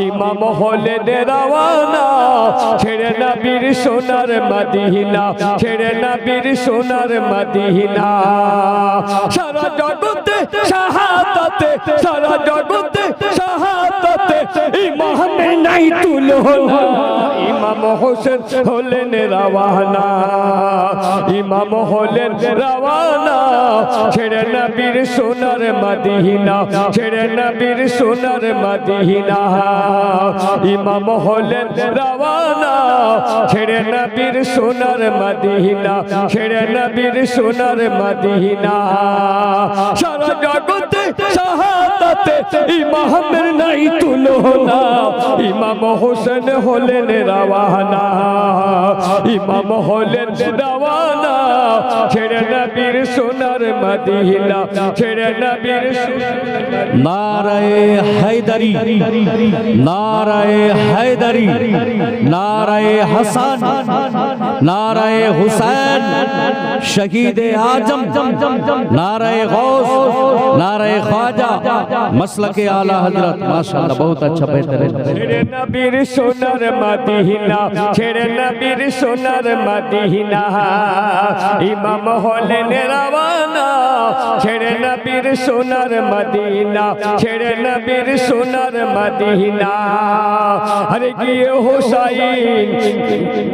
ইমাম হলেন রওয়ানা ছেড়ে নবীর সোনার মদিনা ছেড়ে নবীর সোনার মদিনা সারা জগতে শাহাদাতে সারা জগতে শাহাদাতে ইমাম নাই তুলনা ইমাম হোসেন হলেন রওয়ানা ইমাম হলেন রওয়ানা ছেড়ে নবীর সোনার মদিনা ছেড়ে নবীর সোনার মদিনা ইমাম হলেন রওয়ানা ছেড়ে নবীর সোনার মদিনা ছেড়ে নবীর সোনার মদিনা সারা জগতে শাহাদাতে ইমামের নাই তুলনা ইমাম হোসেন হলেন রওয়ানা ইমাম হলেন রওয়ানা ছেড়ে নবীর সোনার মদিনা ছেড়ে নবীর নারায়ে হায়দারি নারায়ে হায়দারি নারায়ে হাসান নারায়ে হুসैन शहीद आजम नाराए गौस नाराए ख्वाजा मसलके आला हजरत माशाअल्लाह बहुत अच्छा बेहतरीन ছেড়ে নবীর সোনার মদিনা ছেড়ে নবীর সোনার মদিনা ইমাম হলেন রওয়ানা ছেড়ে নবীর সোনার মদিনা ছেড়ে নবীর সোনার মদিনা আরে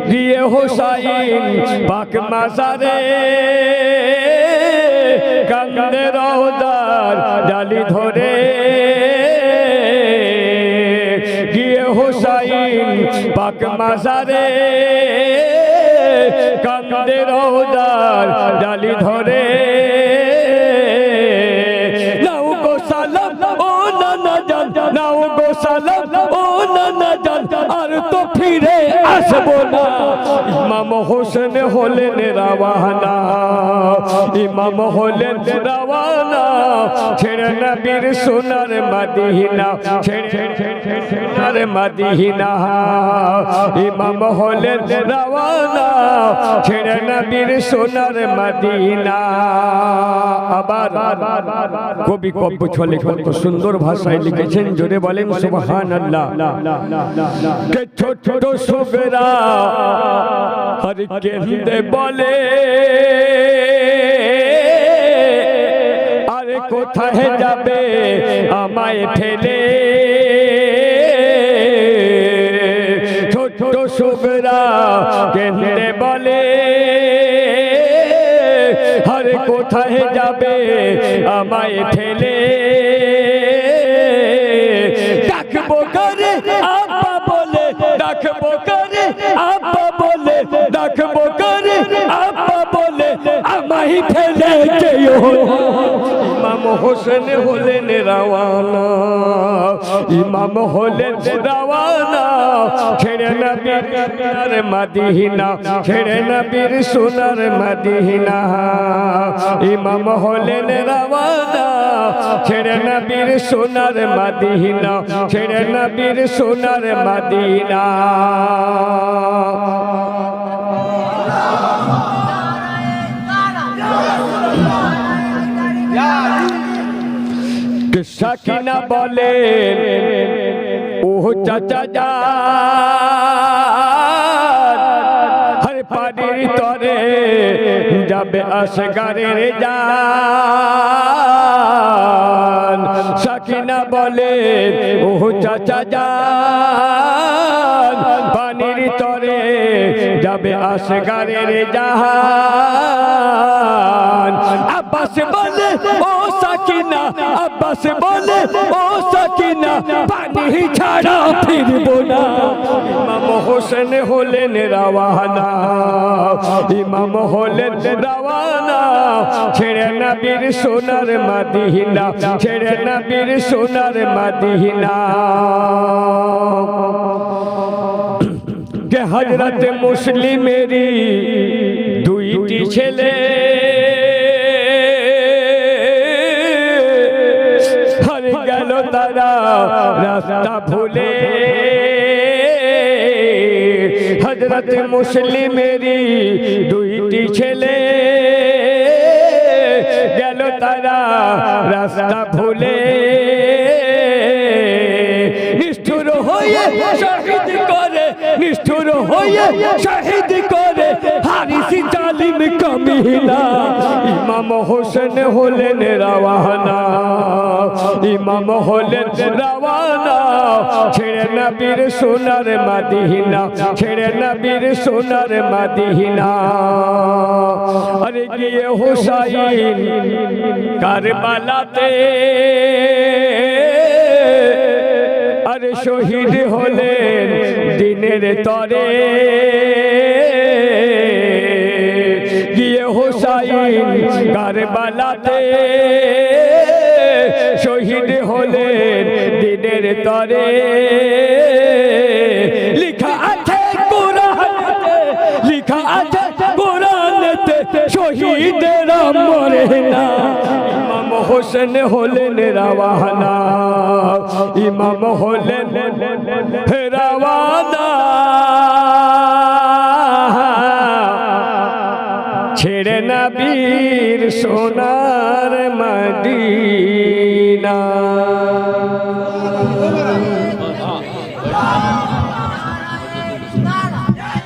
গিয়ে হোসাইন পাক মাজারে কান্দে রওদার ডালি ধরে গিয়ে হোসাইন পাক মাজারে কান্দে রওদার ডালি ধরে নাও গো সালাম ও নানা জান নাও গো সালাম ও নানা জান আর তো ফিরে আসবো না ইমাম হোসেন হলেন রওয়ানা ইমাম হলেন রওয়ানা ছেড়ে নবীর সোনার মদিনা ছেড়ে সোনার মদিনা ইমাম হলেন রওয়ানা ছেড়ে নবীর সোনার মদিনা আবার কবি কব্য ছলে কত সুন্দর ভাষায় লিখেছেন জোরে বলেন সুবহানাল্লাহ কে ছোট ছোট সুগরা হর কেন্দে বলে আরে কোথায় যাবে আমায় ফেলে ছোট ছোট সুগরা কেন্দে বলে আরে কোথায় যাবে আমায় ফেলে ডাকবো করে আব্বা বলে ডাকবো করে আব্বা বলে ডাকবো করে আব্বা বলে আমায় ফেলে যেও ইমাম হোসেন হলেন রওয়ানা ইমাম হলেন রওয়ানা ছেড়ে নবীর সোনার মদিনা ছেড়ে নবীর সোনার মদিনা ইমাম হলেন রওয়ানা ছেড়ে নবীর সোনার মদিনা ছেড়ে নবীর সোনার মদিনা সাকিনা বলেন ও চাচা যান হর পানির তরে যাবে আসগারের জান সাকিনা বলেন ও চাচা যান পানির তরে যাবে আসগারের জান আব্বাস বলে ও সাকিনা আব্বাস বলে ও সাকিনা পানি ছাড়া ফিরবো না ইমাম হোসেন হলেন রওয়ানা ইমাম হলেন রওয়ানা ছেড়ে নবীর সোনার মদিনা ছেড়ে নবীর সোনার মদিনা কে হযরত মুসলিমেরই দুইটি ছেলে তারা রাস্তা ভুলে হযরত মুসলিমেরই দুইটি ছেলে গেল তারা রাস্তা ভুলে নিষ্ঠুর হয়ে শহীদ করে নিষ্ঠুর হয়ে শহীদ করে হারিসি জালিম কামিনা ইমাম হোসেন হলেন রাওয়ানা ইমাম হলেন রাওয়ানা ছেড়ে নবীর সোনার মদিনা ছেড়ে নবীর সোনার মদিনা আরে গিয়ে হুসাইন কারবালাতে আরে শহীদ হলেন দিনের তরে গিয়ে হুসাইন কারবালাতে শহীদ হলেন দিনের তরে লিখা আছে কোরআনেতে লিখা আছে কোরআনেতে শহীদেরা মরে না ইমাম হোসেন হলেন রাওয়ানা ইমাম হলেন রাওয়ানা ছেড়ে নবীর সোনার মদিনা